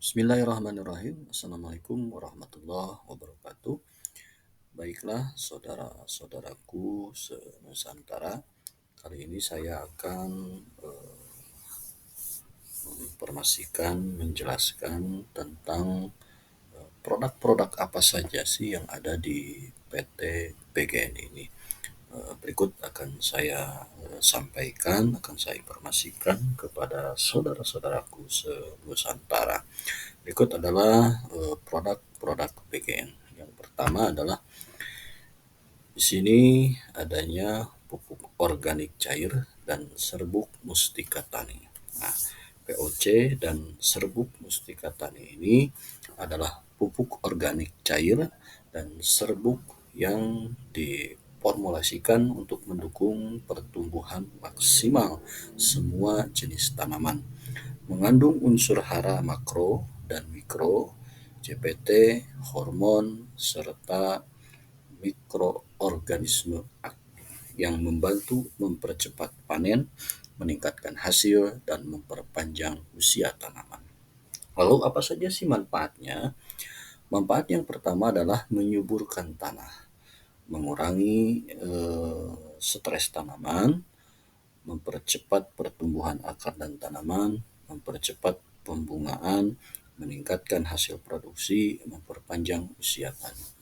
Bismillahirrahmanirrahim. Assalamualaikum warahmatullahi wabarakatuh. Baiklah, saudara-saudaraku se-Nusantara. Kali ini saya akan menjelaskan tentang produk-produk apa saja sih yang ada di PT PGN ini. Berikut akan saya sampaikan, akan saya informasikan kepada saudara-saudaraku se-Nusantara. Berikut adalah produk-produk PGN. Yang pertama adalah di sini adanya pupuk organik cair dan serbuk mustika tani. Nah, POC dan serbuk mustika tani ini adalah pupuk organik cair dan serbuk yang diformulasikan untuk mendukung pertumbuhan maksimal semua jenis tanaman. Mengandung unsur hara makro dan mikro, CPT, hormon, serta mikroorganisme yang membantu mempercepat panen, meningkatkan hasil, dan memperpanjang usia tanaman. Lalu apa saja sih manfaatnya? Manfaat yang pertama adalah menyuburkan tanah, mengurangi stres tanaman, mempercepat pertumbuhan akar dan tanaman, mempercepat pembungaan, meningkatkan hasil produksi, memperpanjang usia tanaman.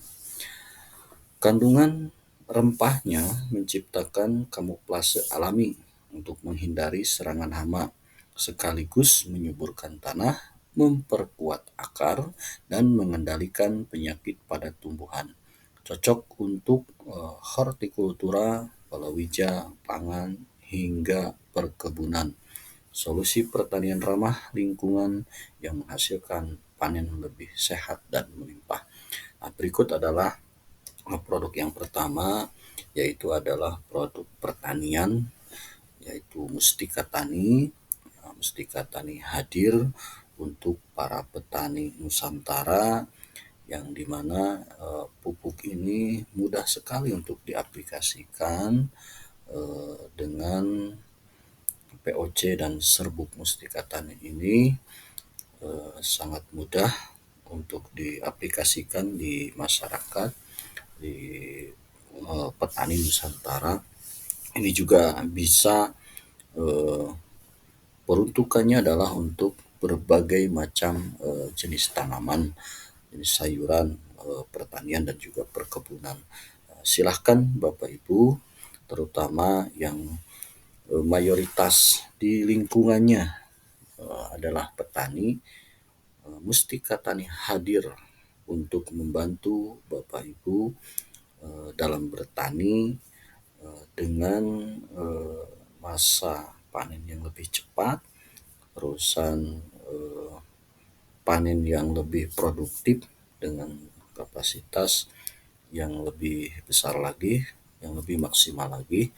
Kandungan rempahnya menciptakan kamuflase alami untuk menghindari serangan hama, sekaligus menyuburkan tanah, memperkuat akar, dan mengendalikan penyakit pada tumbuhan. Cocok untuk hortikultura, palawija, pangan, hingga perkebunan. Solusi pertanian ramah lingkungan yang menghasilkan panen lebih sehat dan melimpah. Nah, berikut adalah produk yang pertama, yaitu adalah produk pertanian, yaitu Mustika Tani. Mustika Tani hadir untuk para petani Nusantara, yang dimana pupuk ini mudah sekali untuk diaplikasikan dengan POC dan serbuk mustika tani ini sangat mudah untuk diaplikasikan di masyarakat, di petani Nusantara. Ini juga bisa peruntukannya adalah untuk berbagai macam jenis tanaman, jenis sayuran, pertanian dan juga perkebunan. Silahkan Bapak Ibu, terutama yang mayoritas di lingkungannya adalah petani, Mustika Tani hadir untuk membantu Bapak Ibu dalam bertani dengan masa panen yang lebih cepat, terusan panen yang lebih produktif dengan kapasitas yang lebih besar lagi, yang lebih maksimal lagi.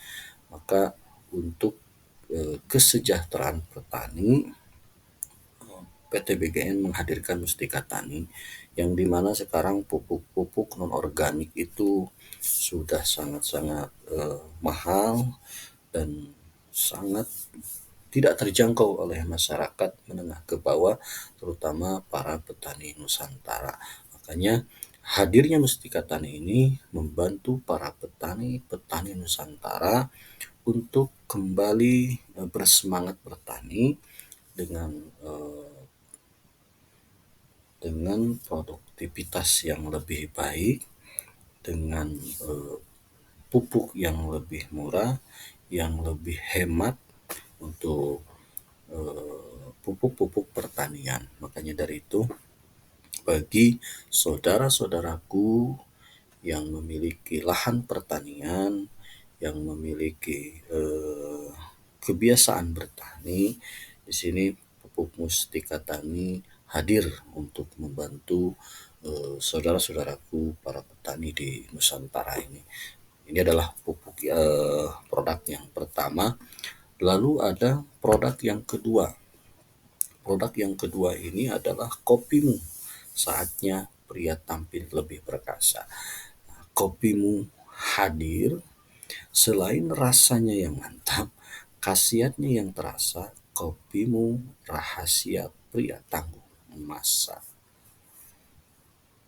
Maka untuk kesejahteraan petani, PT BGN menghadirkan Mustika Tani, yang dimana sekarang pupuk-pupuk non-organik itu sudah sangat-sangat mahal dan sangat tidak terjangkau oleh masyarakat menengah ke bawah, terutama para petani Nusantara. Makanya hadirnya Mustika Tani ini membantu para petani Nusantara untuk kembali bersemangat bertani dengan produktivitas yang lebih baik, dengan pupuk yang lebih murah, yang lebih hemat untuk pupuk-pupuk pertanian. Makanya dari itu, bagi saudara-saudaraku yang memiliki lahan pertanian, yang memiliki kebiasaan bertani, di sini pupuk Mustika Tani hadir untuk membantu saudara-saudaraku para petani di Nusantara ini. Ini adalah pupuk produk yang pertama. Lalu ada produk yang kedua. Produk yang kedua ini adalah Kopimu. Saatnya pria tampil lebih perkasa. Kopimu hadir, selain rasanya yang mantap, khasiatnya yang terasa, Kopimu rahasia pria tangguh. masa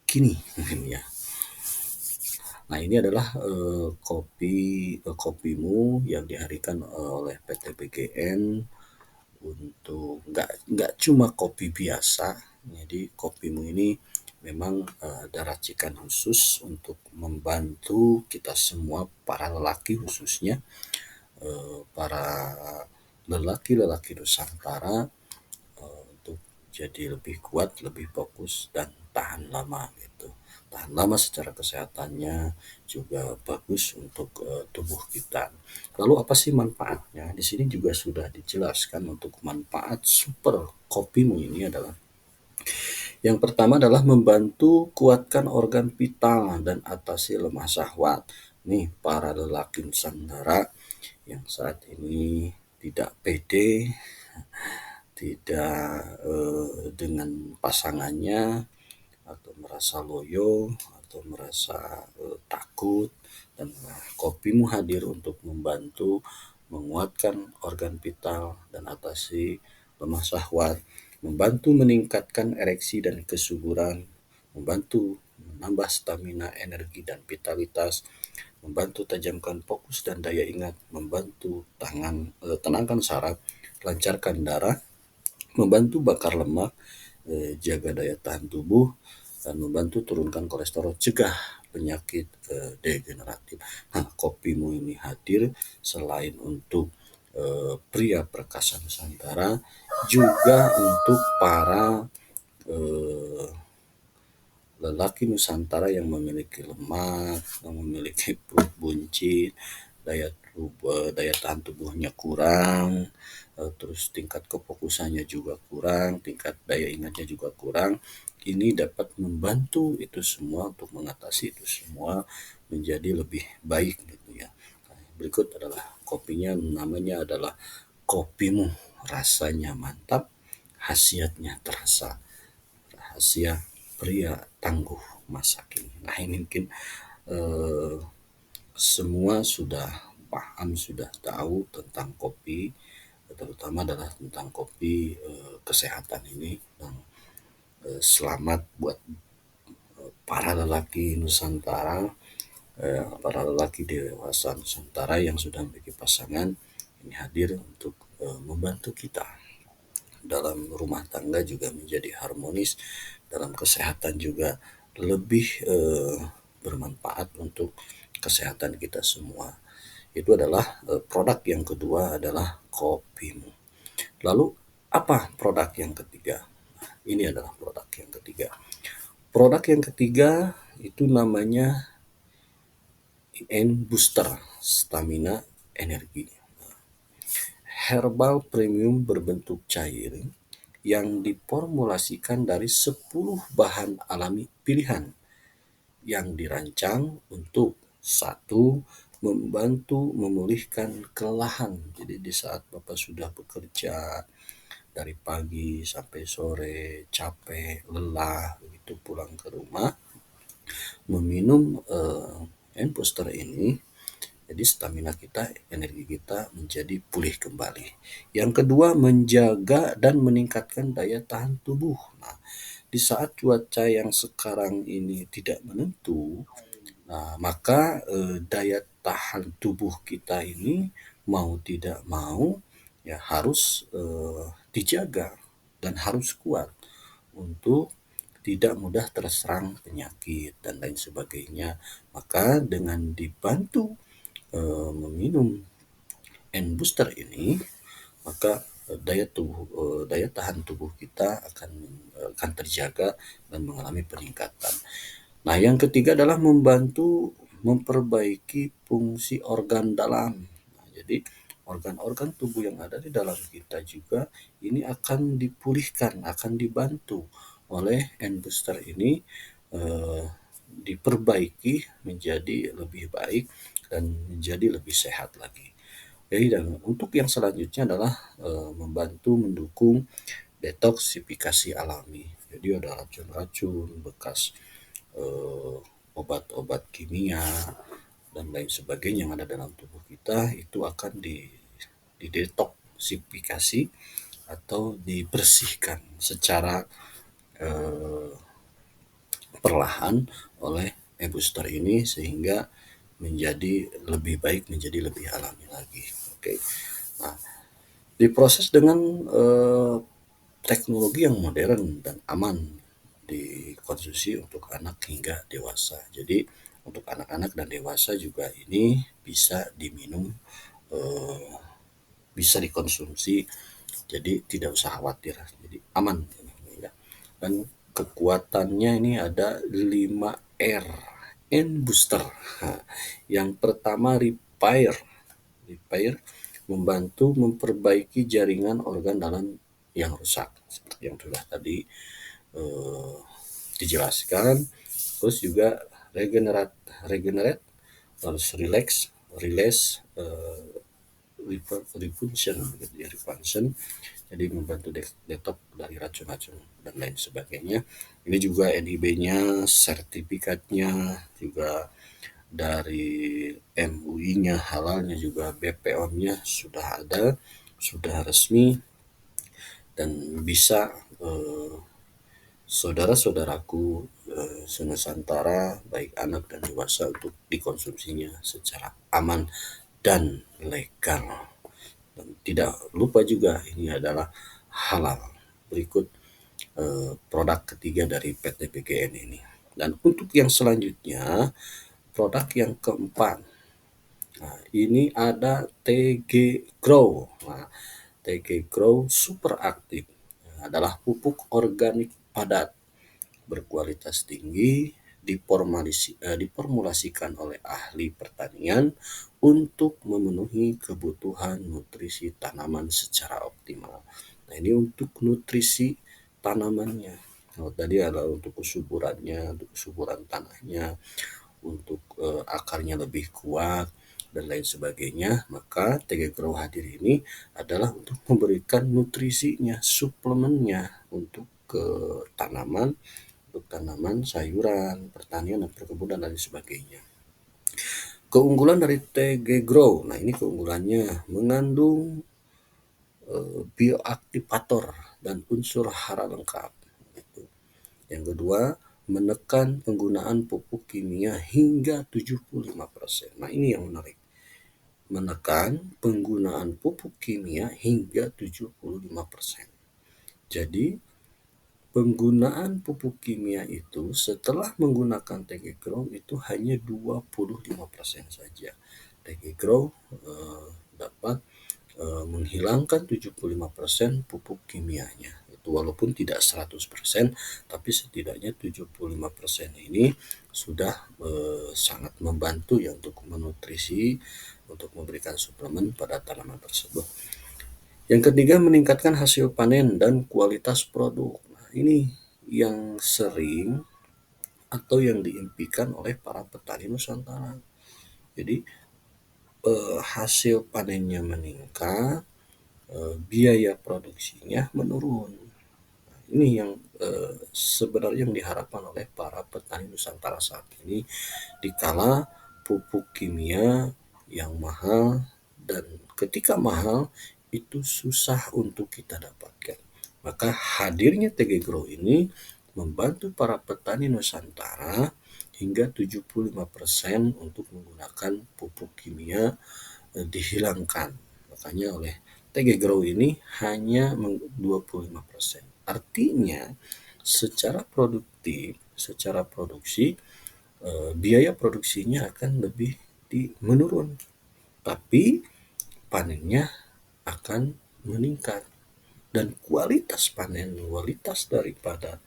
kini mungkin ya. Nah, ini adalah kopimu yang diharikan oleh PT PGN untuk nggak cuma kopi biasa. Jadi kopimu ini memang ada racikan khusus untuk membantu kita semua para lelaki, khususnya para lelaki-lelaki Nusantara untuk jadi lebih kuat, lebih fokus, dan tahan lama gitu. Tahan lama secara kesehatannya, juga bagus untuk tubuh kita. Lalu apa sih manfaatnya? Di sini juga sudah dijelaskan untuk manfaat super kopimu ini adalah yang pertama adalah membantu kuatkan organ vital dan atasi lemah syahwat. Nih, para lelaki Nusantara yang saat ini tidak pede, tidak dengan pasangannya, atau merasa loyo, atau merasa takut, dan kopimu hadir untuk membantu menguatkan organ vital dan atasi lemah syahwat, membantu meningkatkan ereksi dan kesuburan, membantu menambah stamina, energi, dan vitalitas, membantu tajamkan fokus dan daya ingat, membantu tenangkan saraf, lancarkan darah, membantu bakar lemak, jaga daya tahan tubuh, dan membantu turunkan kolesterol, cegah penyakit degeneratif. Nah, kopimu ini hadir selain untuk pria perkasa Nusantara, juga untuk para eh, lelaki Nusantara yang memiliki lemak, yang memiliki perut buncit, daya tahan tubuhnya kurang, terus tingkat kefokusannya juga kurang, tingkat daya ingatnya juga kurang. Ini dapat membantu itu semua untuk mengatasi itu semua menjadi lebih baik gitu ya. Nah, berikut adalah kopinya, namanya adalah kopimu, rasanya mantap, khasiatnya terasa. Rahasia pria tangguh masa kini. Nah, ini mungkin eh, semua sudah paham, sudah tahu tentang kopi, terutama adalah tentang kopi kesehatan ini. Dan selamat buat para lelaki Nusantara, para lelaki dewasa Nusantara yang sudah memiliki pasangan, ini hadir untuk membantu kita dalam rumah tangga juga menjadi harmonis, dalam kesehatan juga lebih bermanfaat untuk kesehatan kita semua. Itu adalah produk yang kedua adalah kopimu. Lalu apa produk yang ketiga? Ini adalah produk yang ketiga. Produk yang ketiga itu namanya IN Booster Stamina Energi. Herbal premium berbentuk cair yang diformulasikan dari 10 bahan alami pilihan yang dirancang untuk satu, membantu memulihkan kelelahan. Jadi di saat Bapak sudah bekerja dari pagi sampai sore, capek, lelah, begitu pulang ke rumah, meminum Booster ini, jadi stamina kita, energi kita menjadi pulih kembali. Yang kedua, menjaga dan meningkatkan daya tahan tubuh. Nah, di saat cuaca yang sekarang ini tidak menentu, nah, maka daya tahan tubuh kita ini mau tidak mau ya harus dijaga dan harus kuat untuk tidak mudah terserang penyakit dan lain sebagainya. Maka dengan dibantu meminum N-booster ini, maka daya tahan tubuh kita akan terjaga dan mengalami peningkatan. Nah, yang ketiga adalah membantu memperbaiki fungsi organ dalam. Nah, jadi organ-organ tubuh yang ada di dalam kita juga ini akan dipulihkan, akan dibantu oleh N-booster ini, eh, diperbaiki menjadi lebih baik dan menjadi lebih sehat lagi. Jadi, dan untuk yang selanjutnya adalah membantu mendukung detoksifikasi alami. Jadi ada racun-racun bekas eh, obat-obat kimia dan lain sebagainya yang ada dalam tubuh kita itu akan didetoksifikasi atau dibersihkan secara eee, perlahan oleh e-booster ini sehingga menjadi lebih baik, menjadi lebih alami lagi. Oke. Nah, diproses dengan teknologi yang modern dan aman dikonsumsi untuk anak hingga dewasa. Jadi untuk anak-anak dan dewasa juga ini bisa diminum, eh, bisa dikonsumsi, jadi tidak usah khawatir, jadi aman ini ya. Dan kekuatannya ini ada 5R N booster. Nah, yang pertama repair. Repair membantu memperbaiki jaringan organ dalam yang rusak seperti yang sudah tadi eh, dijelaskan. Terus juga regenerate, regenerate, terus relax, release, refunction, gitu ya, refunction, jadi membantu detox dari racun-racun dan lain sebagainya. Ini juga NIB-nya, sertifikatnya juga dari MUI-nya, halalnya juga BPOM-nya sudah ada, sudah resmi, dan bisa saudara-saudaraku senusantara baik anak dan dewasa untuk dikonsumsinya secara aman dan legal. Dan tidak lupa juga ini adalah halal. Berikut produk ketiga dari PT PGN ini. Dan untuk yang selanjutnya, produk yang keempat. Nah, ini ada TG Grow. Nah, TG Grow Super Aktif adalah pupuk organik padat berkualitas tinggi, diformulasikan oleh ahli pertanian untuk memenuhi kebutuhan nutrisi tanaman secara optimal. Nah, ini untuk nutrisi tanamannya. Oh, tadi adalah untuk kesuburannya, untuk kesuburan tanahnya, untuk akarnya lebih kuat dan lain sebagainya. Maka TG Grow hadir ini adalah untuk memberikan nutrisinya, suplemennya untuk ke tanaman, untuk tanaman, sayuran, pertanian dan perkebunan dan lain sebagainya. Keunggulan dari TG Grow, nah ini keunggulannya mengandung bioaktivator dan unsur hara lengkap. Gitu. Yang kedua, menekan penggunaan pupuk kimia hingga 75%. Nah ini yang menarik. Menekan penggunaan pupuk kimia hingga 75%. Jadi penggunaan pupuk kimia itu setelah menggunakan TG Grow itu hanya 25% saja. TG Grow dapat menghilangkan 75% pupuk kimianya. Itu walaupun tidak 100%, tapi setidaknya 75% ini sudah sangat membantu ya untuk menutrisi, untuk memberikan suplemen pada tanaman tersebut. Yang ketiga, meningkatkan hasil panen dan kualitas produk. Nah, ini yang sering atau yang diimpikan oleh para petani Nusantara. Jadi hasil panennya meningkat, biaya produksinya menurun. Ini yang sebenarnya yang diharapkan oleh para petani Nusantara saat ini, dikala pupuk kimia yang mahal, dan ketika mahal itu susah untuk kita dapatkan. Maka hadirnya TG Grow ini membantu para petani Nusantara hingga 75% untuk menggunakan pupuk kimia dihilangkan. Makanya oleh TG Grow ini hanya 25%. Artinya secara produktif, secara produksi, biaya produksinya akan lebih menurun, tapi panennya akan meningkat, dan kualitas panen, kualitas daripada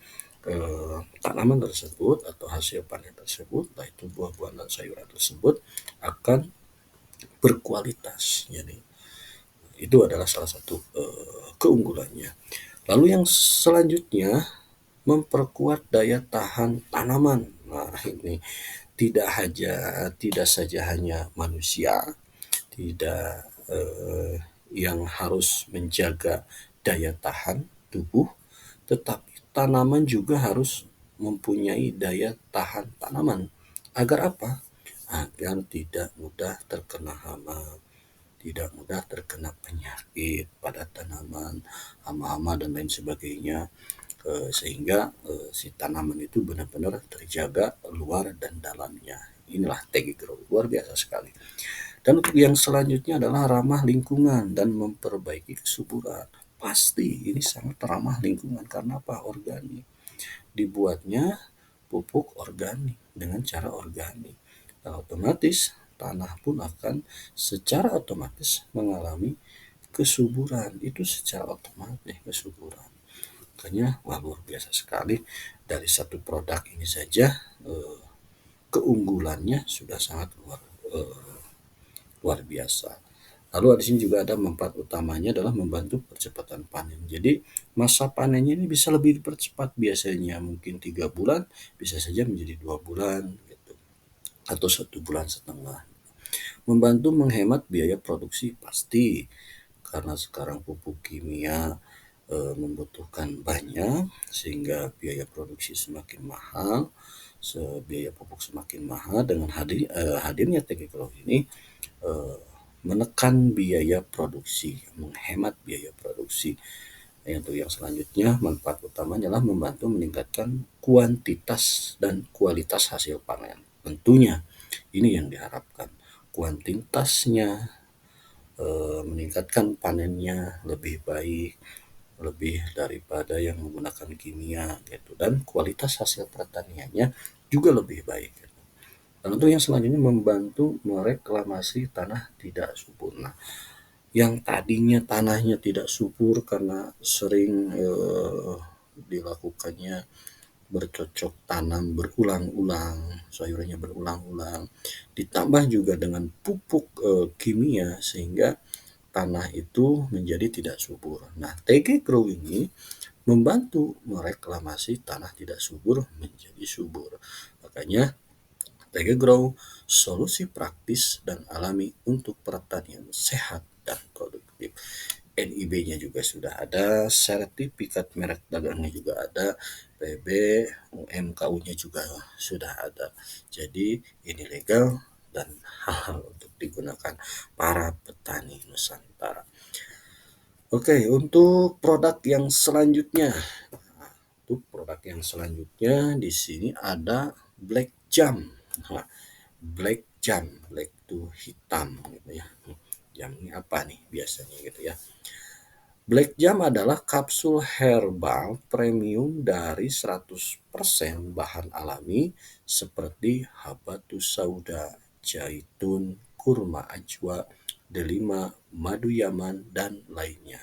tanaman tersebut atau hasil panen tersebut, baik itu buah-buahan dan sayuran tersebut, akan berkualitas. Jadi itu adalah salah satu keunggulannya. Lalu yang selanjutnya, memperkuat daya tahan tanaman. Nah, ini tidak saja hanya manusia tidak yang harus menjaga daya tahan tubuh, tetapi tanaman juga harus mempunyai daya tahan tanaman. Agar apa? Agar tidak mudah terkena hama, tidak mudah terkena penyakit pada tanaman, hama-hama dan lain sebagainya, sehingga si tanaman itu benar-benar terjaga luar dan dalamnya. Inilah Tegi Grow, luar biasa sekali. Dan untuk yang selanjutnya adalah ramah lingkungan dan memperbaiki kesuburan. Pasti ini sangat ramah lingkungan karena apa? Organik. Dibuatnya pupuk organik dengan cara organik. Dan otomatis tanah pun akan secara otomatis mengalami kesuburan. Itu secara otomatis kesuburan. Makanya wah luar biasa sekali, dari satu produk ini saja eh, keunggulannya sudah sangat luar biasa. Lalu di sini juga ada manfaat utamanya adalah membantu percepatan panen. Jadi masa panennya ini bisa lebih dipercepat, biasanya mungkin 3 bulan bisa saja menjadi 2 bulan gitu, atau 1,5 bulan. Membantu menghemat biaya produksi pasti, karena sekarang pupuk kimia membutuhkan banyak sehingga biaya produksi semakin mahal. Biaya pupuk semakin mahal, dengan hadirnya teknologi ini eh, menekan biaya produksi, menghemat biaya produksi. Untuk yang selanjutnya, manfaat utamanya adalah membantu meningkatkan kuantitas dan kualitas hasil panen. Tentunya ini yang diharapkan. Kuantitasnya meningkatkan panennya lebih baik, lebih daripada yang menggunakan kimia gitu, dan kualitas hasil pertaniannya juga lebih baik. Dan untuk yang selanjutnya, membantu mereklamasi tanah tidak subur. Nah, yang tadinya tanahnya tidak subur karena sering dilakukannya bercocok tanam berulang-ulang, sayurannya berulang-ulang, ditambah juga dengan pupuk kimia, sehingga tanah itu menjadi tidak subur. Nah, TG Grow ini membantu mereklamasi tanah tidak subur menjadi subur. Makanya TG Grow, solusi praktis dan alami untuk pertanian sehat dan produktif. NIB-nya juga sudah ada, sertifikat merek dagangnya juga ada, PB, UMKU-nya juga sudah ada. Jadi ini legal dan halal untuk digunakan para petani Nusantara. Oke, untuk produk yang selanjutnya. Untuk produk yang selanjutnya di sini ada Black Jam. Nah, Black Jam, black itu hitam gitu ya. Jam ini apa nih biasanya gitu ya. Black Jam adalah kapsul herbal premium dari 100% bahan alami seperti habatus sauda, zaitun, kurma ajwa, delima, madu yaman, dan lainnya.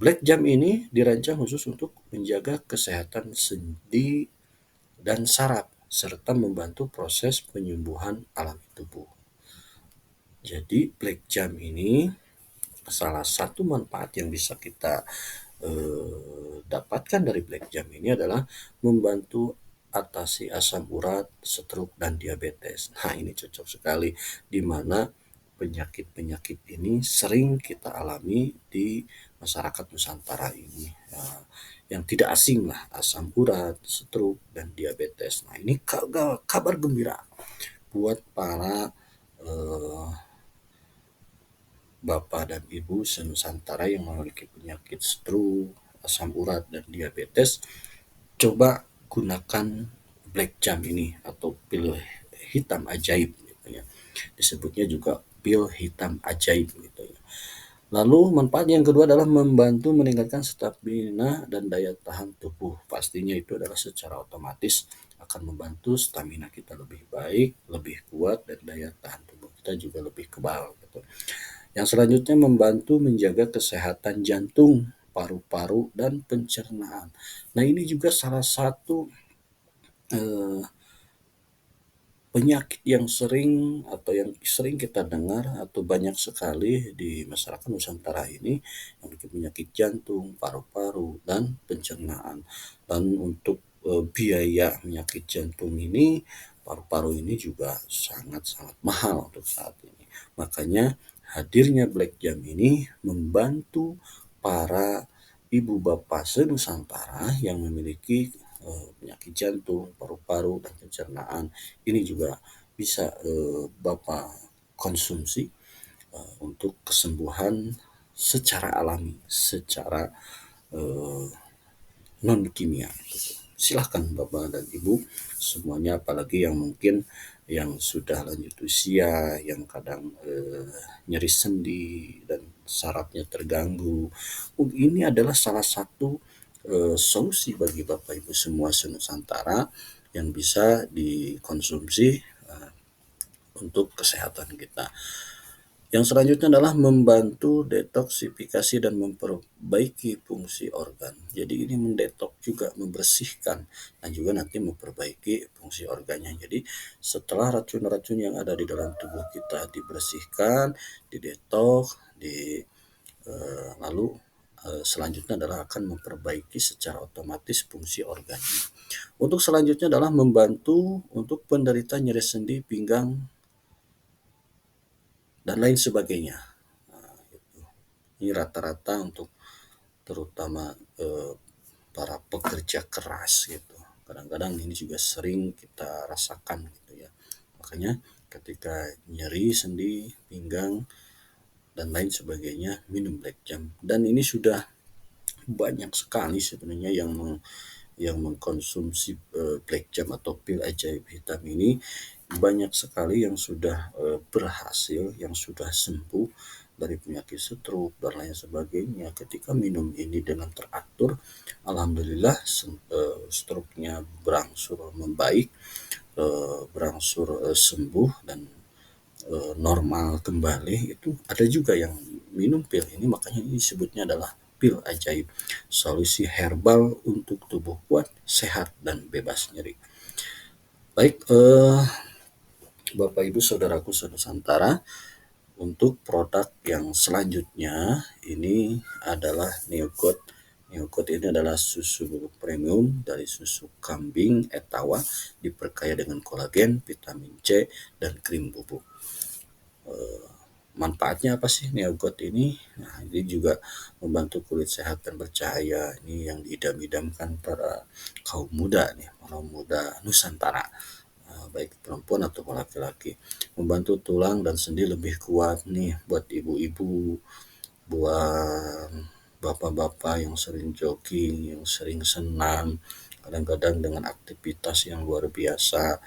Black Jam ini dirancang khusus untuk menjaga kesehatan sendi dan saraf, serta membantu proses penyembuhan alami tubuh. Jadi Black Jam ini salah satu manfaat yang bisa kita dapatkan dari Black Jam ini adalah membantu atasi asam urat, stroke, dan diabetes. Nah, ini cocok sekali, di mana penyakit-penyakit ini sering kita alami di masyarakat Nusantara ini. Nah, yang tidak asing lah, asam urat, stroke, dan diabetes. Nah, ini kabar gembira buat para eh, bapak dan ibu senusantara yang memiliki penyakit stroke, asam urat, dan diabetes. Coba gunakan Black Jam ini atau pil hitam ajaib gitu ya. Disebutnya juga pil hitam ajaib gitu ya. Lalu manfaat yang kedua adalah membantu meningkatkan stamina dan daya tahan tubuh. Pastinya itu adalah secara otomatis akan membantu stamina kita lebih baik, lebih kuat, dan daya tahan tubuh kita juga lebih kebal gitu. Yang selanjutnya, membantu menjaga kesehatan jantung, paru-paru, dan pencernaan. Nah, ini juga salah satu eh, penyakit yang sering atau yang sering kita dengar atau banyak sekali di masyarakat Nusantara ini, yang penyakit jantung, paru-paru, dan pencernaan. Dan untuk biaya penyakit jantung ini, paru-paru ini juga sangat-sangat mahal untuk saat ini. Makanya hadirnya Black Jam ini membantu para ibu bapak se-Nusantara yang memiliki penyakit jantung, paru-paru, dan pencernaan. Ini juga bisa Bapak konsumsi untuk kesembuhan secara alami, secara eh, non kimia gitu. Silahkan Bapak dan Ibu semuanya, apalagi yang mungkin yang sudah lanjut usia, yang kadang nyeri sendi dan sarafnya terganggu. Ini adalah salah satu solusi bagi Bapak Ibu semua senusantara yang bisa dikonsumsi untuk kesehatan kita. Yang selanjutnya adalah membantu detoksifikasi dan memperbaiki fungsi organ. Jadi ini mendetok juga, membersihkan, dan juga nanti memperbaiki fungsi organnya. Jadi setelah racun-racun yang ada di dalam tubuh kita dibersihkan, didetok, lalu selanjutnya adalah akan memperbaiki secara otomatis fungsi organnya. Untuk selanjutnya adalah membantu untuk penderita nyeri sendi, pinggang, dan lain sebagainya. Nah, ini rata-rata untuk terutama para pekerja keras gitu. Kadang-kadang ini juga sering kita rasakan gitu ya. Makanya ketika nyeri sendi, pinggang, dan lain sebagainya, minum Black Jam. Dan ini sudah banyak sekali sebenarnya yang mengkonsumsi Black Jam atau pil ajaib hitam ini, banyak sekali yang sudah berhasil, yang sudah sembuh dari penyakit stroke dan lain sebagainya ketika minum ini dengan teratur. Alhamdulillah stroke-nya berangsur membaik, berangsur sembuh dan normal kembali. Itu ada juga yang minum pil ini, makanya ini disebutnya adalah pil ajaib, solusi herbal untuk tubuh kuat, sehat, dan bebas nyeri. Baik, Bapak Ibu Saudaraku Senusantara, untuk produk yang selanjutnya ini adalah Neogot. Neogot ini adalah susu bubuk premium dari susu kambing Etawa, diperkaya dengan kolagen, vitamin C, dan krim bubuk. Manfaatnya apa sih Neogot ini? Nah, ini juga membantu kulit sehat dan bercahaya. Ini yang diidam-idamkan para kaum muda nih, kaum muda Nusantara, baik perempuan atau laki-laki. Membantu tulang dan sendi lebih kuat nih buat ibu-ibu, buat bapak-bapak yang sering jogging, yang sering senam, kadang-kadang dengan aktivitas yang luar biasa,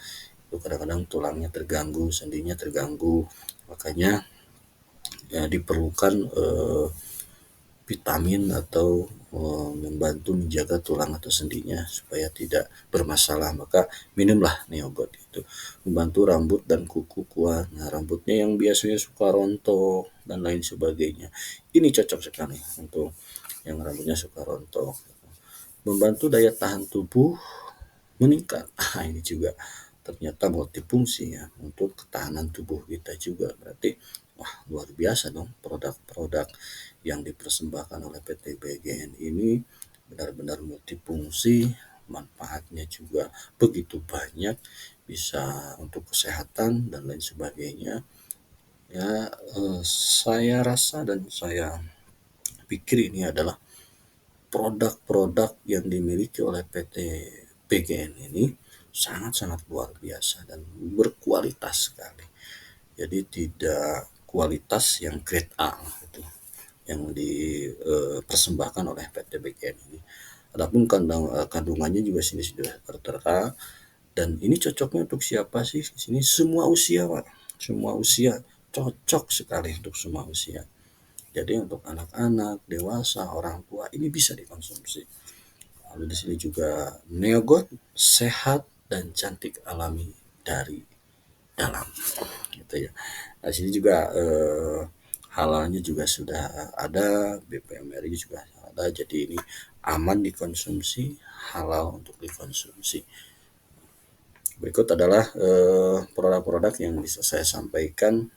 itu kadang-kadang tulangnya terganggu, sendinya terganggu. Makanya ya diperlukan vitamin atau membantu menjaga tulang atau sendinya supaya tidak bermasalah, maka minumlah Neogot itu. Membantu rambut dan kuku kuat. Nah, rambutnya yang biasanya suka rontok dan lain sebagainya, ini cocok sekali untuk yang rambutnya suka rontok. Membantu daya tahan tubuh meningkat. Ah, ini juga ternyata multifungsi ya untuk ketahanan tubuh kita juga. Berarti wah, luar biasa dong produk-produk yang dipersembahkan oleh PT BGN ini, benar-benar multifungsi, manfaatnya juga begitu banyak, bisa untuk kesehatan dan lain sebagainya. Ya, saya rasa dan saya pikir ini adalah produk-produk yang dimiliki oleh PT PGN ini sangat-sangat luar biasa dan berkualitas sekali. Jadi tidak kualitas yang grade A gitu, yang dipersembahkan oleh PT PGN ini. Adapun kandungannya juga sini sudah tertera, dan ini cocoknya untuk siapa sih? Di sini semua usia, Pak. Semua usia, cocok sekali untuk semua usia. Jadi untuk anak-anak, dewasa, orang tua ini bisa dikonsumsi. Lalu di sini juga Neogot, sehat dan cantik alami dari dalam, gitu ya. Nah, sini juga halalnya juga sudah ada, BPM-RI juga ada, jadi ini aman dikonsumsi, halal untuk dikonsumsi. Berikut adalah produk-produk yang bisa saya sampaikan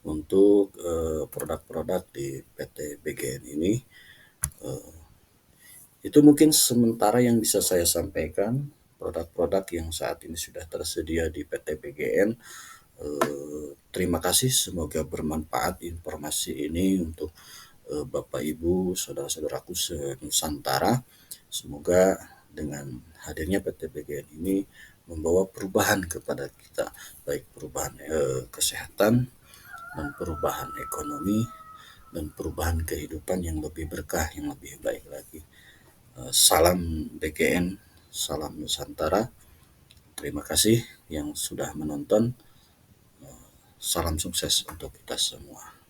untuk produk-produk di PT BGN ini. Itu mungkin sementara yang bisa saya sampaikan, produk-produk yang saat ini sudah tersedia di PT BGN. Terima kasih, semoga bermanfaat informasi ini untuk Bapak Ibu, saudara-saudaraku se-Nusantara. Semoga dengan hadirnya PT BGN ini membawa perubahan kepada kita, baik perubahan kesehatan, dan perubahan ekonomi dan perubahan kehidupan yang lebih berkah, yang lebih baik lagi. Salam BGN, salam Nusantara. Terima kasih yang sudah menonton. Salam sukses untuk kita semua.